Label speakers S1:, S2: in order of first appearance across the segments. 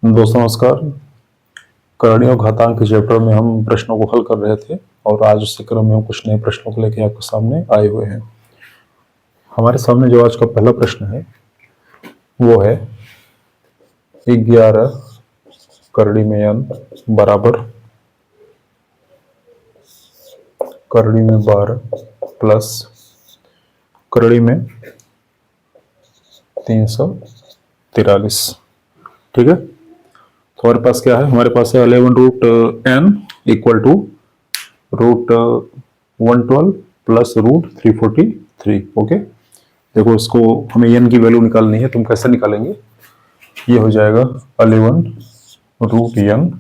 S1: दोस्तों नमस्कार। करणी और घातांक के चैप्टर में हम प्रश्नों को हल कर रहे थे और आज उसी क्रम में हम कुछ नए प्रश्नों को लेकर आपके सामने आए हुए हैं। हमारे सामने जो आज का पहला प्रश्न है वो है 11 करणी में n बराबर करणी में 12 प्लस करणी में 343। ठीक है, तो हमारे पास क्या है? हमारे पास है 11 root n equal to root 112 plus root 343। Okay, देखो इसको हमें n की वैल्यू निकालनी है। तुम कैसे निकालेंगे? ये हो जाएगा 11 रूट n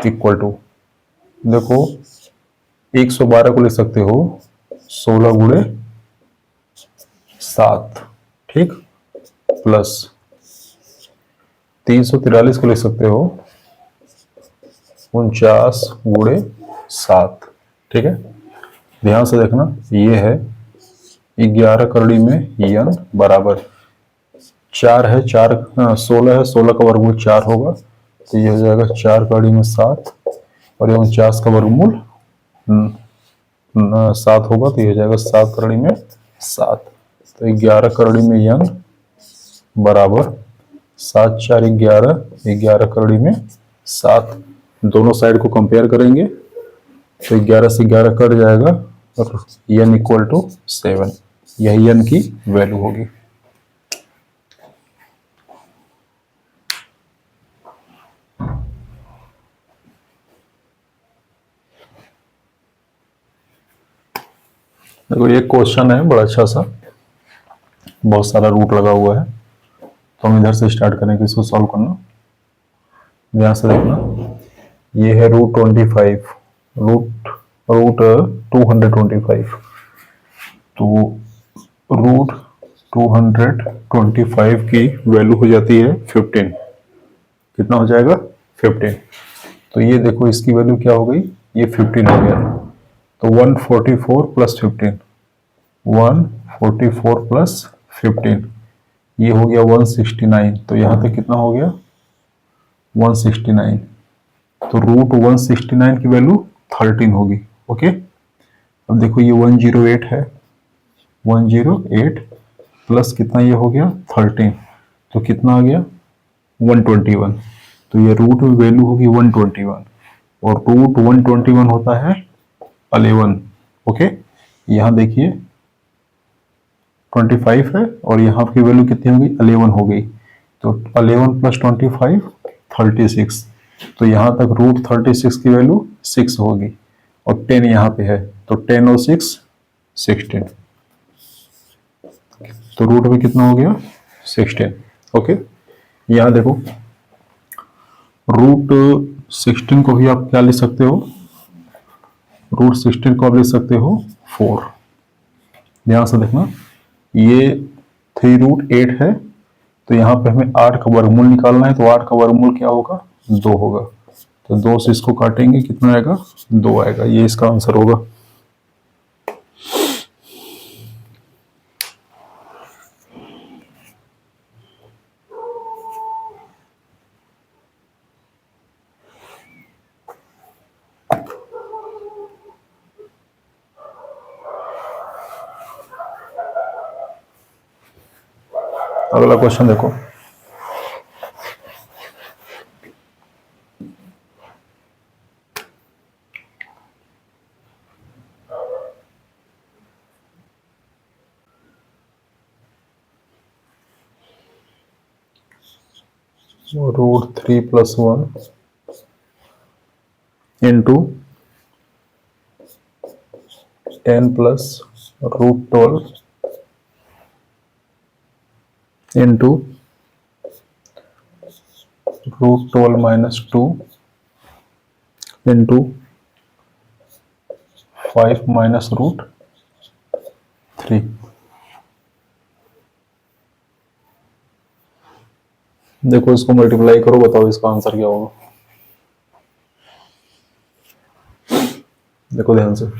S1: इक्वल टू, देखो 112 को लिख सकते हो 16 गुणे 7, ठीक, प्लस 343 को लिख सकते हो 49 गुणे 7। ठीक है, ध्यान से देखना, ये है 11 करणी में n बराबर 4 है, 16 है, 16 का वर्गमूल 4 होगा, तो ये हो जाएगा 4 करणी में 7 और ये 49 का वर्गमूल 7 होगा, तो ये हो जाएगा 7 करणी में 7। तो 11 करणी में n बराबर 7 4 11, 11 करणी में 7। दोनों साइड को कंपेयर करेंगे तो 11 से 11 कट जाएगा और n इक्वल टू 7, यही n की वैल्यू होगी। देखो ये क्वेश्चन है बड़ा अच्छा सा, बहुत सारा रूट लगा हुआ है, तो हम इधर से स्टार्ट करेंगे इसको सॉल्व करना। ध्यान से देखना, ये है रूट 25, रूट 225, तो रूट 225 की वैल्यू हो जाती है 15। कितना हो जाएगा? 15। तो ये देखो इसकी वैल्यू क्या हो गई? ये 15 हो गया, तो 144 प्लस 15, 144 प्लस 15, ये हो गया 169। तो यहाँ पे कितना हो गया? 169। तो रूट 169 की वैल्यू 13 होगी। ओके, अब देखो ये 108 है, 108 प्लस कितना ये हो गया 13, तो कितना आ गया 121। तो ये रूट में वैल्यू होगी 121 और रूट 121 होता है 11। ओके, यहाँ देखिए 25 है और यहाँ की वैल्यू कितनी होगी? 11 हो गई, तो 11 प्लस 25 36। तो यहाँ तक रूट 36 की वैल्यू 6 होगी और 10 यहाँ पे है, तो 10 और 6 16, तो रूट में कितना हो गया 16। ओके, यहाँ देखो रूट 16 को भी आप क्या लिख सकते हो? रूट 16 को आप लिख सकते हो 4। ध्यान से देखना, ये 3 रूट 8 है, तो यहाँ पे हमें 8 का वर्गमूल निकालना है, तो 8 का वर्गमूल क्या होगा? 2 होगा, तो 2 से इसको काटेंगे, कितना आएगा? 2 आएगा, ये इसका आंसर होगा। अगला क्वेश्चन देखो, root 3 plus 1 into 10 plus root 12 into root 12 minus 2 into 5 minus root 3। देखो इसको मल्टीप्लाई करो, बताओ इसका आंसर क्या होगा। देखो ध्यान से,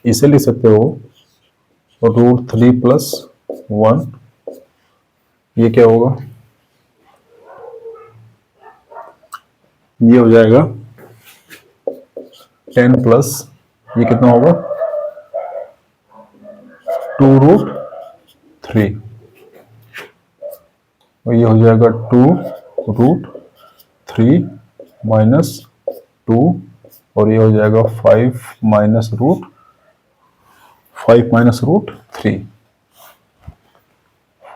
S1: इसे लिख सकते हो रूट 3 प्लस 1, ये क्या होगा? ये हो जाएगा 10 प्लस ये कितना होगा 2√3 और ये हो जाएगा 2√3 माइनस 2 और ये हो जाएगा 5 minus root 5 minus root 3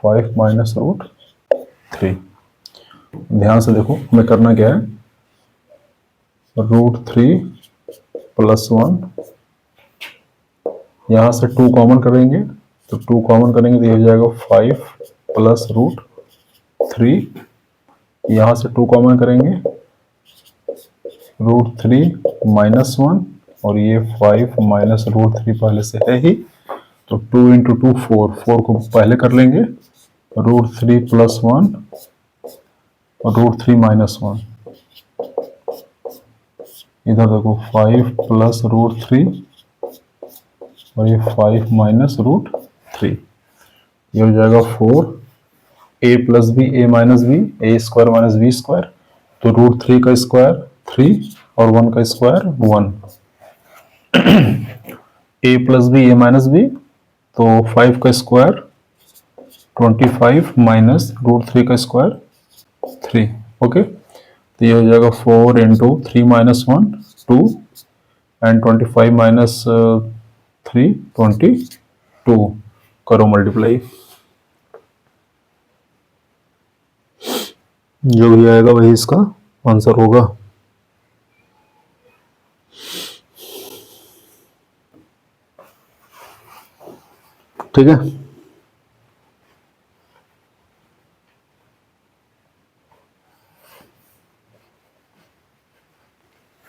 S1: 5 minus root 3। ध्यान से देखो हमें करना क्या है, √3 प्लस 1 यहां से 2 कॉमन करेंगे तो 2 कॉमन करेंगे तो ये हो जाएगा 5 प्लस √3 यहां से 2 कॉमन करेंगे √3 माइनस 1 और ये 5 माइनस √3 पहले से है ही तो 2 इंटू 2 4 को पहले कर लेंगे √3 प्लस 1 और √3 माइनस 1 इधर देखो 5 प्लस √3 और ये 5 माइनस √3 ये हो जाएगा 4 a plus B A minus B A square minus B square तो √3 का स्क्वायर 3 और 1 का square 1 a plus B A minus B तो 5 का स्क्वायर 25 माइनस √3 का स्क्वायर 3 ओके तो ये हो जाएगा 4 इंटू 3 माइनस 1 2 एंड 25 माइनस 3 22 करो मल्टीप्लाई जो भी आएगा वही इसका आंसर होगा। ठीक है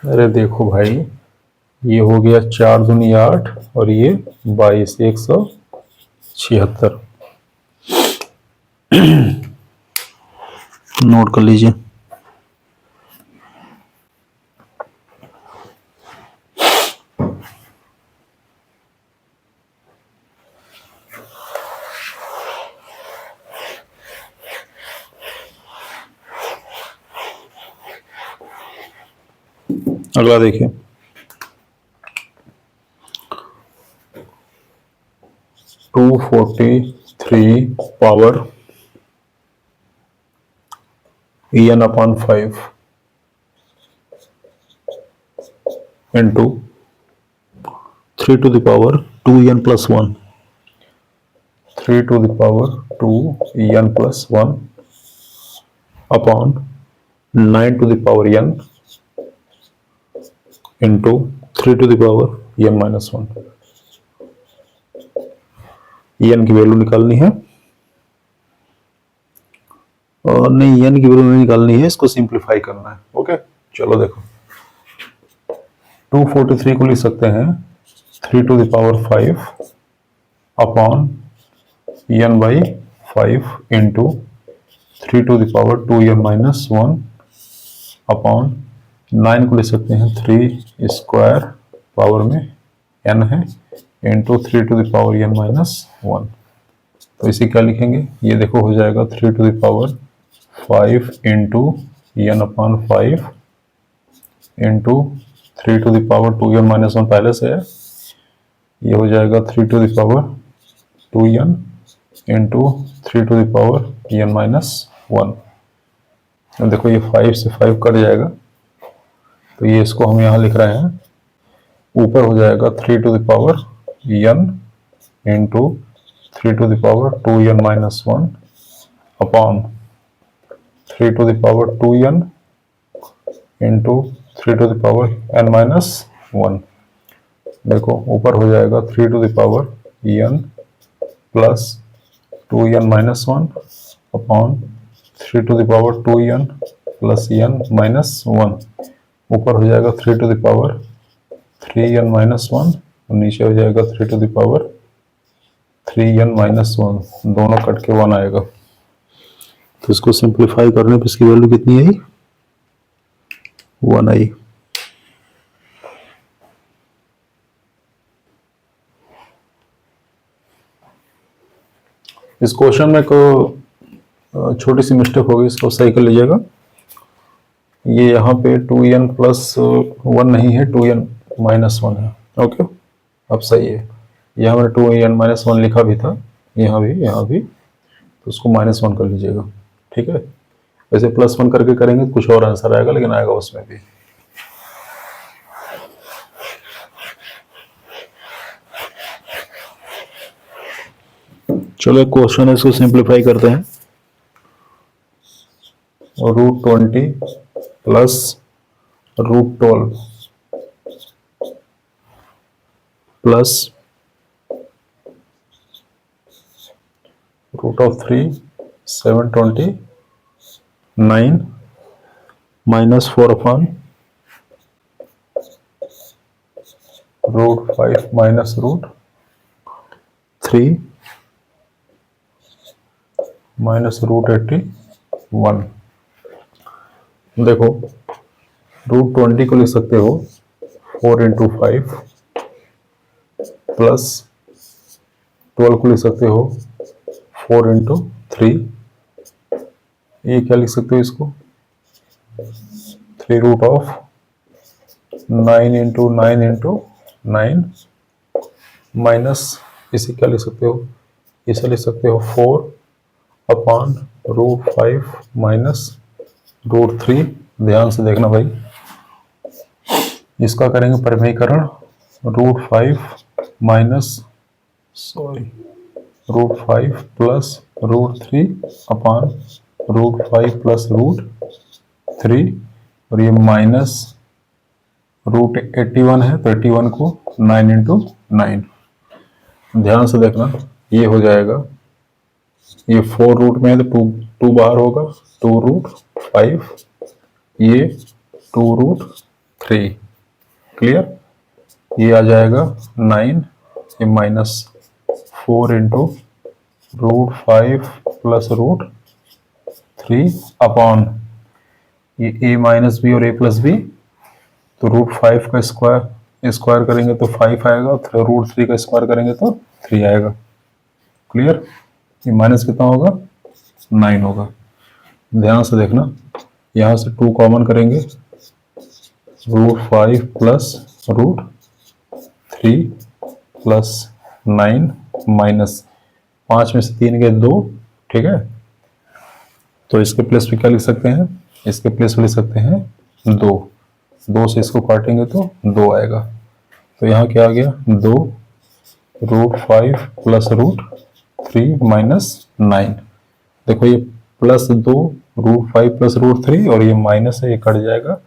S1: अरे देखो भाई ये हो गया 4 दूनी 8 और ये 22 176 नोट कर लीजिए। अगला देखिए 243 power n upon 5 into 3 to the power 2n plus 1 3 to the power 2n plus 1 upon 9 to the power n into 3 to the power n minus 1 n की वैल्यू निकालनी है और नहीं n की वैल्यू नहीं निकालनी है, इसको सिंप्लीफाई करना है। ओके चलो देखो 243 को लिख सकते हैं 3 to the power 5 upon n by 5 into 3 to the power 2n minus 1 upon 9 को लिख सकते हैं 3 स्क्वायर पावर में n है into 3 to the power n minus 1 तो इसे क्या लिखेंगे, ये देखो हो जाएगा 3 to the power 5 into n upon 5 into 3 to the power 2n minus 1 पहले से है, ये हो जाएगा 3 to the power 2n into 3 to the power n minus 1। देखो ये 5 से 5 कट जाएगा तो ये इसको हम यहाँ लिख रहे हैं, ऊपर हो जाएगा 3 to the power n into 3 to the power 2n minus 1 upon 3 to the power 2n into 3 to the power n minus 1। देखो ऊपर हो जाएगा 3 to the power n plus 2n minus 1 upon 3 to the power 2n plus n minus 1। ऊपर हो जाएगा 3 to the power 3n minus 1 और नीचे हो जाएगा 3 to the power 3n minus 1, दोनों कट के 1 आएगा तो इसको सिंप्लीफाई करने पे इसकी वैल्यू कितनी आई 1 आई। इस क्वेश्चन में को छोटी सी मिस्टेक होगी, इसको सही कर लीजिएगा। ये यहाँ पे 2n+1 नहीं है, 2n-1 है। ओके, अब सही है। यहाँ मैंने 2n-1 लिखा भी था, यहाँ भी, तो उसको -1 कर लीजिएगा। ठीक है, वैसे +1 करके करेंगे तो कुछ और आंसर आएगा, लेकिन आएगा उसमें भी। चलो एक क्वेश्चन है, इसको सिंप्लीफाई करते हैं। √20 + √12 + √3 729 -4/√5 -√3 -√81। देखो, √20 को लिख सकते हो 4 × 5 प्लस 12 को लिख सकते हो 4 × 3। ये क्या लिख सकते हो इसको, 3√9 × 9 × 9 माइनस, इसे क्या लिख सकते हो, इसे लिख सकते हो 4/√5 -√3। ध्यान से देखना भाई, इसका करेंगे परिमेयकरण, √5 + √3/√5 + √3, और ये -√81 है, तो 81 को 9 × 9। ध्यान से देखना, ये हो जाएगा, ये 4 रूट में है तो 2 बाहर होगा, 2√5, ये 2√3। क्लियर, ये आ जाएगा 9, ये -4 × √5 + √3 अपॉन ये a - b और a + b, तो √5 का स्क्वायर करेंगे तो 5 आएगा, तो √3 का स्क्वायर करेंगे तो 3 आएगा। क्लियर, ये माइनस कितना होगा, 9 होगा। ध्यान से देखना, यहाँ से 2 कॉमन करेंगे, √5 + √3 + 9 माइनस 5 में से 3 गए 2। ठीक है, तो इसके प्लेस पे क्या लिख सकते हैं, इसके प्लेस पे लिख सकते हैं 2 से इसको काटेंगे तो 2 आएगा। तो यहाँ क्या आ गया, 2 √5 + √3 - 9। देखो ये +2 √5 + √3 और ये माइनस है, ये कट जाएगा,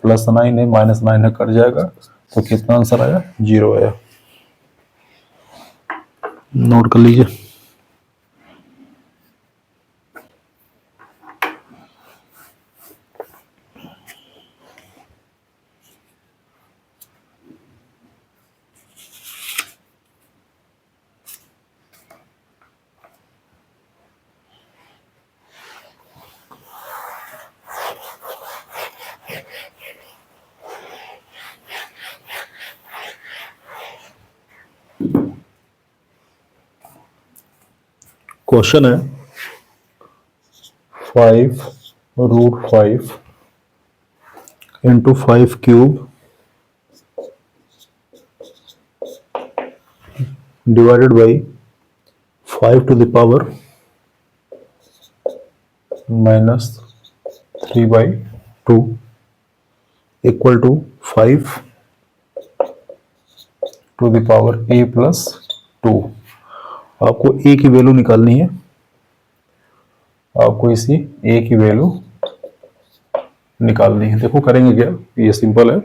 S1: +9 है -9 है, कट जाएगा, तो कितना आंसर आया, 0 आया। नोट कर लीजिए। क्वेश्चन है 5√5 × 5³ divided by 5⁻³ -3/2 equal to 5⁻A + 2। आपको a की वैल्यू निकालनी है, आपको इसी a की वैल्यू निकालनी है। देखो करेंगे क्या, ये सिंपल है।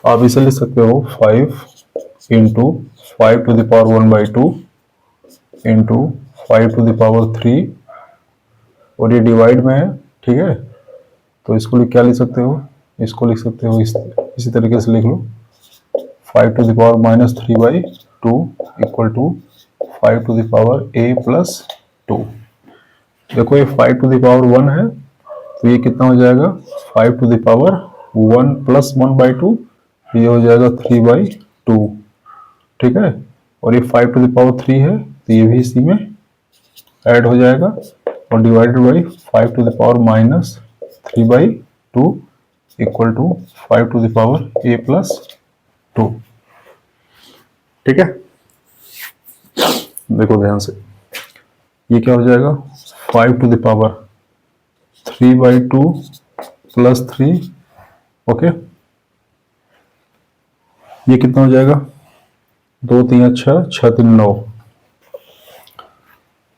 S1: आप इसे लिख सकते हो 5 × 5⁻1/2 × 5⁻3, और ये डिवाइड में है। ठीक है, तो इसको क्या लिख सकते हो, इसको लिख सकते हो इसी तरीके से लिख लो, 5⁻³ इक्वल टू 5⁻A + 2। देखो ये 5⁻1 है, तो ये कितना हो जाएगा, 5⁻1 + 1/2, ये हो जाएगा 3/2। ठीक है, और ये 5⁻3 है, तो ये भी इसी में ऐड हो जाएगा, और divided by 5 to the power minus 3/2 equal to 5 to the power a plus 2। ठीक है, देखो ध्यान से, ये क्या हो जाएगा 5 to the power 3/2 plus 3। Okay, ये कितना हो जाएगा 2 3 6 6 3 9,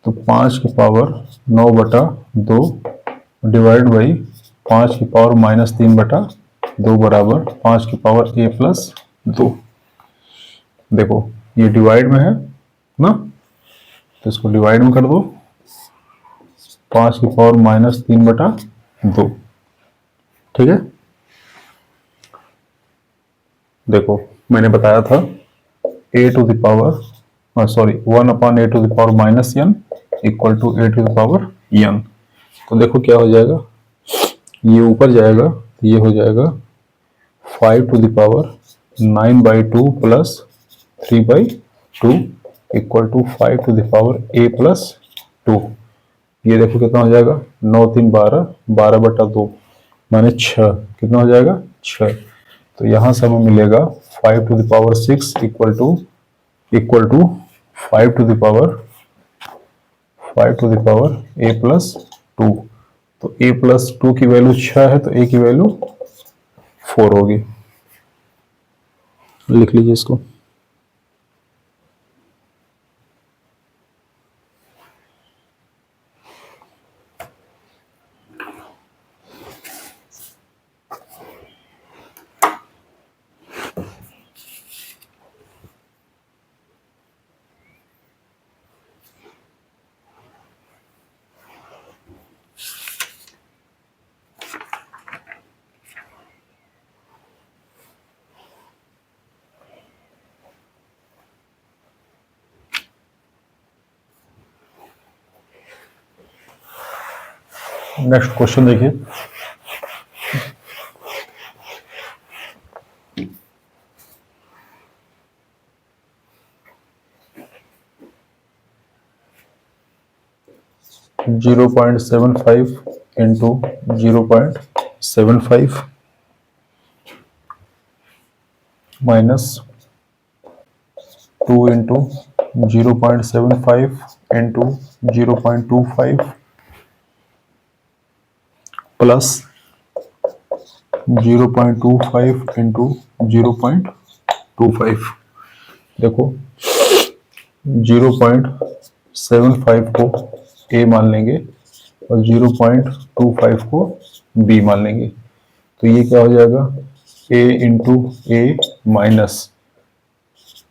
S1: तो 5 की पावर 9/2 डिवाइड बाई 5 की पावर माइनस 3/2 बराबर 5 की पावर a प्लस 2। देखो ये डिवाइड में है ना, तो इसको डिवाइड में कर दो, 5 की पावर माइनस 3/2। ठीक है, देखो मैंने बताया था a to the power sorry 1/a to the power minus n equal to a to the power n। तो देखो क्या हो जाएगा, ये ऊपर जाएगा तो ये हो जाएगा 5 to the power 9/2 plus 3/2 equal to 5 to the power a plus 2। ये देखो कितना हो जाएगा 9 3 12 12/2 माने 6, कितना हो जाएगा 6। तो यहाँ से हमें मिलेगा 5 to the power 6 equal to 5 to the power a plus 2। तो a प्लस 2 की वैल्यू 6 है, तो a की वैल्यू 4 होगी। लिख लीजिए इसको। नेक्स्ट क्वेश्चन देखिए, zero 0.75 into 0.75 minus 2 into 0.75 into 0.25 plus 0.25 into 0.25। देखो 0.75 को a मान लेंगे और 0.25 को b मान लेंगे, तो ये क्या हो जाएगा a into A minus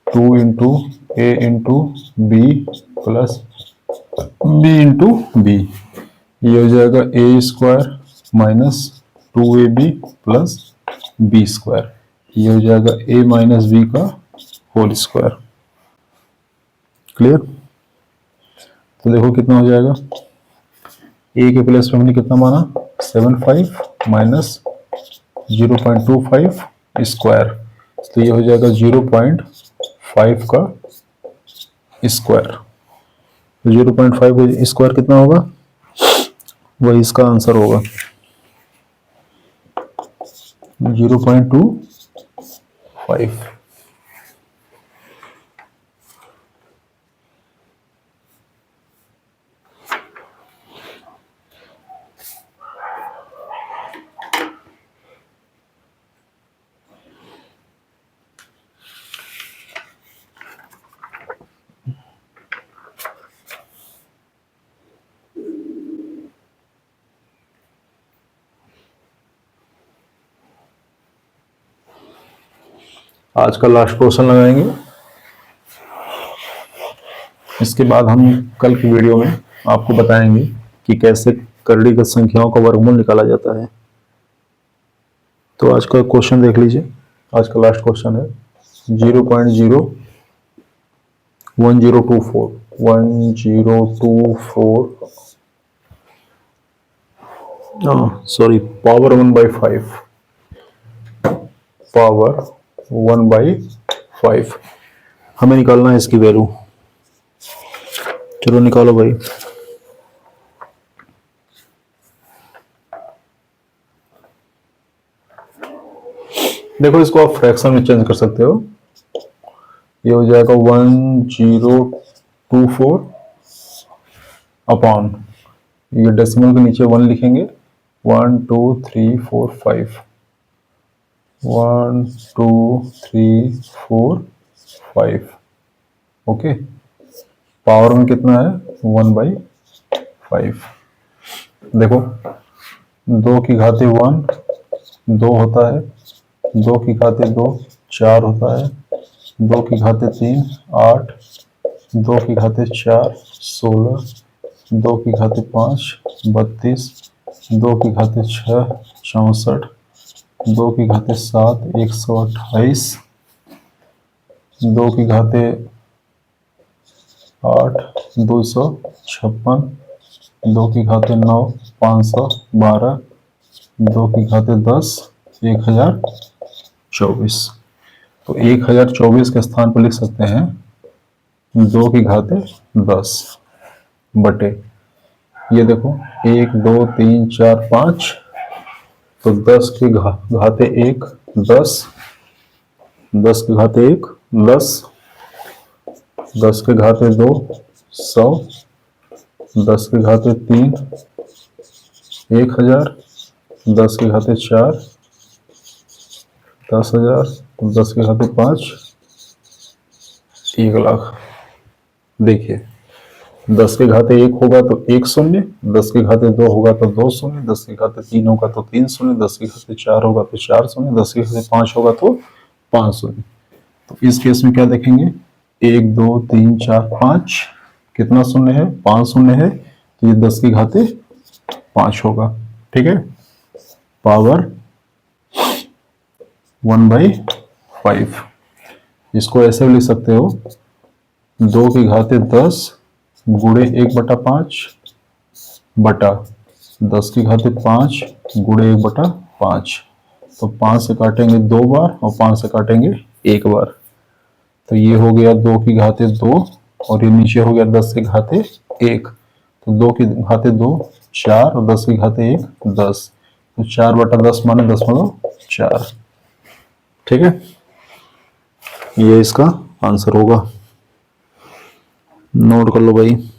S1: 2 into A into B plus b into B. ये हो जाएगा a square minus 2ab plus b square. ये हो जाएगा a माइनस b का होल स्क्वायर। क्लियर? तो देखो कितना हो जाएगा, a के प्लेस में हमने कितना माना 75 माइनस 0.25 स्क्वायर, तो ये हो जाएगा 0.5 का स्क्वायर। तो 0.5 स्क्वायर कितना होगा, वही इसका आंसर होगा 0.25। आज का लास्ट क्वेश्चन लगाएंगे, इसके बाद हम कल की वीडियो में आपको बताएंगे कि कैसे कर्णीगत संख्याओं का वर्गमूल निकाला जाता है। तो आज का क्वेश्चन देख लीजिए, आज का लास्ट क्वेश्चन है 0.1024 सॉरी पावर 1/5 हमें निकालना है इसकी वैल्यू। चलो निकालो भाई। देखो इसको आप फ्रैक्शन में चेंज कर सकते हो। ये हो जाएगा 1024 अपॉन, ये डेसिमल के नीचे 1 लिखेंगे, 1 2 3 4 5, 1 2 3 4 5। ओके, पावर में कितना है 1/5। देखो 2 की घाते 1 2 होता है, 2 की घाते 2 4 होता है, 2 की घाते 3 8, 2 की घाते 4 16, 2 की घाते 5 32, 2 की घाते 6 64, 2 की घाते 7 128, 2 की घाते 8 256, 2 की घाते 9 512, 2 की घाते 10 1024। तो 1024 के स्थान पर लिख सकते हैं 2 की घाते 10 बटे, ये देखो 1 2 3 4 5, तो 10 की घाते 1 10, 10 की घाते 1 10, 10 के घाते 2 100, 10 के घाते 3 1000, 10 के घाते 4 10,000, 10 के घाते 5 1,00,000। देखिए 10 के घाते 1 होगा तो 1 शून्य, 10 के घाते 2 होगा तो 2 शून्य, 10 के घाते 3 होगा तो 3 शून्य, 10 के घाते 4 होगा तो 4 शून्य, 10 के घाते 5 होगा तो 5 शून्य। तो इस केस में क्या देखेंगे 1 2 3 4 5, कितना शून्य है 5 शून्य है, तो ये 10 के घाते 5 होगा। ठीक है, पावर 1/5। इसको ऐसे भी लिख सकते हो 2 की घाते 10 गुणे 1/5 बटा 10 की घाते 5 गुणे 1/5। तो 5 से काटेंगे 2 बार और 5 से काटेंगे 1 बार, तो ये हो गया 2 की घाते 2 और ये नीचे हो गया 10 के घाते 1। तो 2 की घाते 2 4 और 10 की घाते 1 10, तो 4/10 माने 10/4। ठीक है, ये इसका आंसर होगा। नोट कर लो भाई।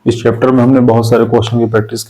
S1: इस चैप्टर में हमने बहुत सारे क्वेश्चन की प्रैक्टिस की।